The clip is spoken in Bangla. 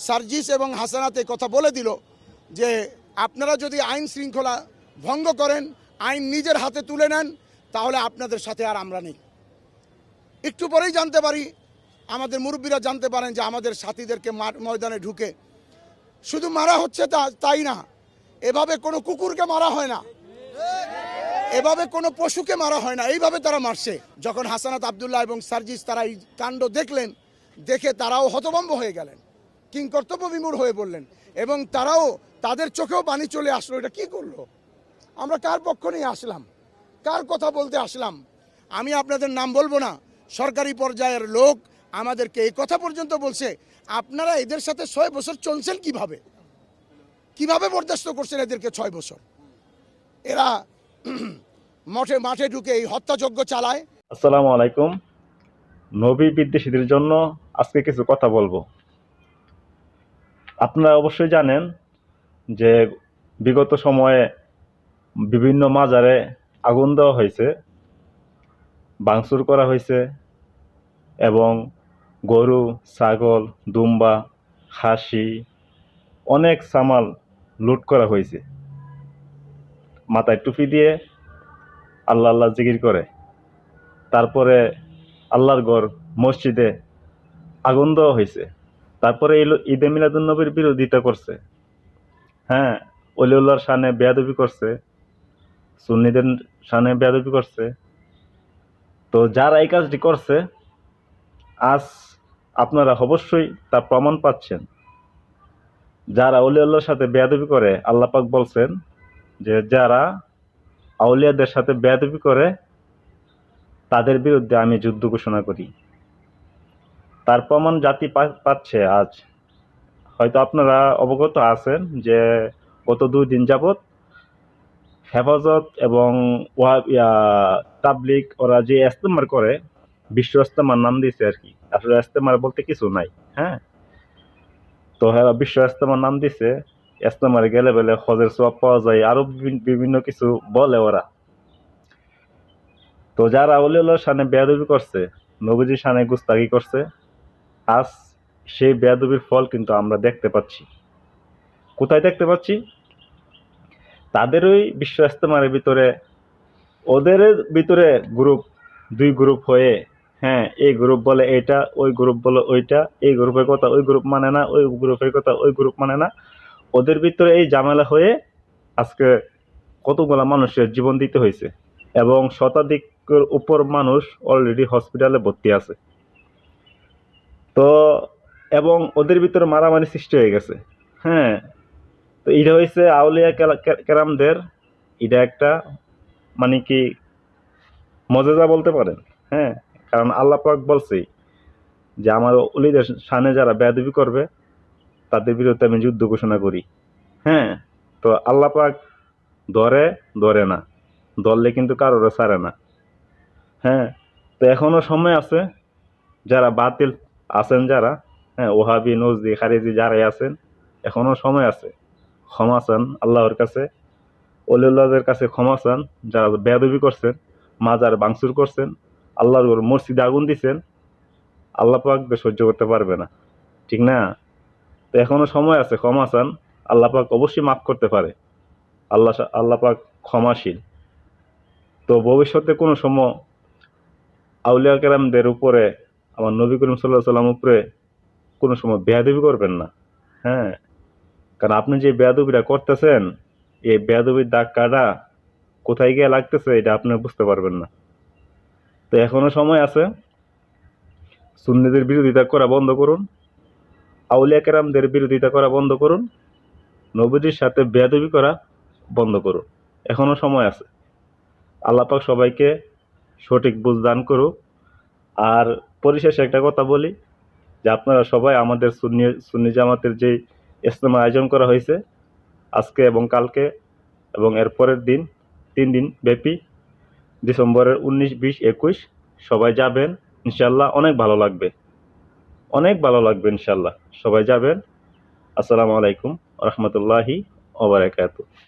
সার্জিস এবং হাসানাতে কথা বলে দিল যে আপনারা যদি আইন শৃঙ্খলা ভঙ্গ করেন, আইন নিজের হাতে তুলে নেন, তাহলে আপনাদের সাথে আর আমরা নেই। একটু পরেই জানতে পারি, আমাদের মুরব্বীরা জানতে পারেন যে আমাদের সাথীদেরকে ময়দানে ঢুকে শুধু মারা হচ্ছে তাই না, এভাবে কোনো কুকুরকে মারা হয় না, এভাবে কোনো পশুকে মারা হয় না, এইভাবে তারা মারছে। যখন হাসানাত আবদুল্লাহ এবং সার্জিস তারা এই কাণ্ড দেখলেন, দেখে তারাও হতভম্ব হয়ে গেলেন, কিংকর্তব্য বিমূঢ় হয়ে পড়লেন, এবং তারাও তাদের চোখেও পানি চলে আসলো। এটা কি করলো? আমরা কার পক্ষ নিয়ে আসলাম? কার কথা বলতে আসলাম? আমি আপনাদের নাম বলবো না, সরকারি পর্যায়ের লোক আমাদেরকে এই কথা পর্যন্ত বলছে, আপনারা এদের সাথে 6 বছর চলছেন কিভাবে? কিভাবে বরদাস্ত করছেন এদেরকে 6 বছর? এরা মাঠে ঢুকে এই হত্যাযজ্ঞ চালায়। আসসালামু আলাইকুম। নবী বিদ্বেষীদের জন্য আজকে কিছু কথা বলবো। আপনারা অবশ্যই জানেন যে বিগত সময়ে বিভিন্ন মাজারে আগুন দেওয়া হয়েছে, ভাঙচুর করা হয়েছে, এবং গরু, ছাগল, দুম্বা, খাসি, অনেক সামাল লুট করা হয়েছে। মাথায় টুপি দিয়ে আল্লাহ আল্লাহ জিকির করে তারপরে আল্লাহর ঘর মসজিদে আগুন দেওয়া হয়েছে। তারপরে ঈদে মিলাদুন্নবীর বিরোধিতা করছে, হ্যাঁ, অলিউল্লাহর শানে বেয়াদবি করছে, সুন্নিদের শানে বেয়াদবি করছে। তো যারা এই কাজটি করছে, আজ আপনারা অবশ্যই তার প্রমাণ পাচ্ছেন। যারা অলিউল্লাহর সাথে বেয়াদবি করে, আল্লাহ পাক বলছেন যে যারা আউলিয়াদের সাথে বেয়াদবি করে তাদের বিরুদ্ধে আমি যুদ্ধ ঘোষণা করি। তার প্রমাণ জাতি পাচ্ছে আজ। হয়তো আপনারা অবগত আছেন যে গত 2 দিন যাবৎ হেফাজত এবং তাবলিগ ওরা যে ইস্তেমার করে, বিশ্ব ইস্তেমার নাম দিয়েছে আর কি। আসলে ইস্তেমার বলতে কিছু নাই, হ্যাঁ। তো হ্যাঁ, বিশ্ব ইস্তেমার নাম দিছে। ইস্তেমারে গেলে বলে হজের সওয়াব পাওয়া যায়, আরো বিভিন্ন কিছু বলে ওরা। তো যারা অলিউল্লাহর শানে বেয়াদবি করছে, নবীজির শানে গুস্তাগি করছে, আজ সেই বেয়াদবির ফল কিন্তু আমরা দেখতে পাচ্ছি। কোথায় দেখতে পাচ্ছি? তাদের ওই বিশ্ব ইস্তেমারের ভিতরে, ওদের ভিতরে গ্রুপ, 2 গ্রুপ হয়ে, হ্যাঁ, এই গ্রুপ বলে এটা, ওই গ্রুপ বলে ওইটা, এই গ্রুপের কথা ওই গ্রুপ মানে না, ওই গ্রুপের কথা ওই গ্রুপ মানে না। ওদের ভিতরে এই ঝামেলা হয়ে আজকে কতগুলা মানুষের জীবন দিতে হয়েছে, এবং শতাধিকের উপর মানুষ অলরেডি হসপিটালে ভর্তি আছে। তো এবং ওদের ভিতরে মারামারি সৃষ্টি হয়ে গেছে, হ্যাঁ। তো এটা হয়েছে আউলিয়া কেরামদের, এটা একটা মানে কি মজেজা বলতে পারেন, হ্যাঁ। কারণ আল্লাহ পাক বলছে যে আমার ওলিদের শানে যারা বেয়াদবি করবে তাদের বিরুদ্ধে আমি যুদ্ধ ঘোষণা করি, হ্যাঁ। তো আল্লাহ পাক ধরে না, ধরলে কিন্তু কারোর ছাড়ে না, হ্যাঁ। তো এখনো সময় আছে, যারা বাতিল আছেন, যারা, হ্যাঁ, ওহাবি, নজদি, খারিজি যারাই আছেন, এখনো সময় আছে। ক্ষমা চান আল্লাহর কাছে, অলিউল্লাহদের কাছে ক্ষমা চান। যারা বেয়াদবি করছেন, মাজার ভাঙচুর করছেন, আল্লাহর মসজিদে আগুন দিচ্ছেন, আল্লাহ পাক সহ্য করতে পারবে না, ঠিক না? তো এখনো সময় আছে, ক্ষমা চান। আল্লাহ পাক অবশ্যই মাফ করতে পারে। আল্লাহ পাক ক্ষমাশীল। তো ভবিষ্যতে কোনো সময় আউলিয়া কেরামদের উপরে, আমার নবী করিম সাল্লাল্লাহু আলাইহি ওয়াসাল্লাম উপরে কোনো সময় বেয়াদবি করবেন না, হ্যাঁ। কারণ আপনি যে বেয়াদবিটা করতেছেন, এই বেয়াদবির দাগ কাটা কোথায় গিয়ে লাগতেছে এটা আপনি বুঝতে পারবেন না। তো এখনো সময় আছে, সুন্নিদের বিরোধিতা করা বন্ধ করুন, আউলিয়া কেরামদের বিরোধিতা করা বন্ধ করুন, নবীজির সাথে বেয়াদবি করা বন্ধ করুন। এখনো সময় আছে। আল্লাহ পাক সবাইকে সঠিক বুঝ দান করুক। আর পরিশেষে একটা কথা বলি, যে আপনারা সবাই আমাদের সুন্নি জামাতের যে ইজতেমা আয়োজন করা হয়েছে আজকে এবং কালকে এবং এর পরের দিন, 3 দিন ব্যাপী, ডিসেম্বরের 19, 20, 21, সবাই যাবেন ইনশাল্লাহ। অনেক ভালো লাগবে, অনেক ভালো লাগবে ইনশাল্লাহ। সবাই যাবেন। আসসালামু আলাইকুম ওয়া রাহমাতুল্লাহি ওয়া বারাকাতুহু।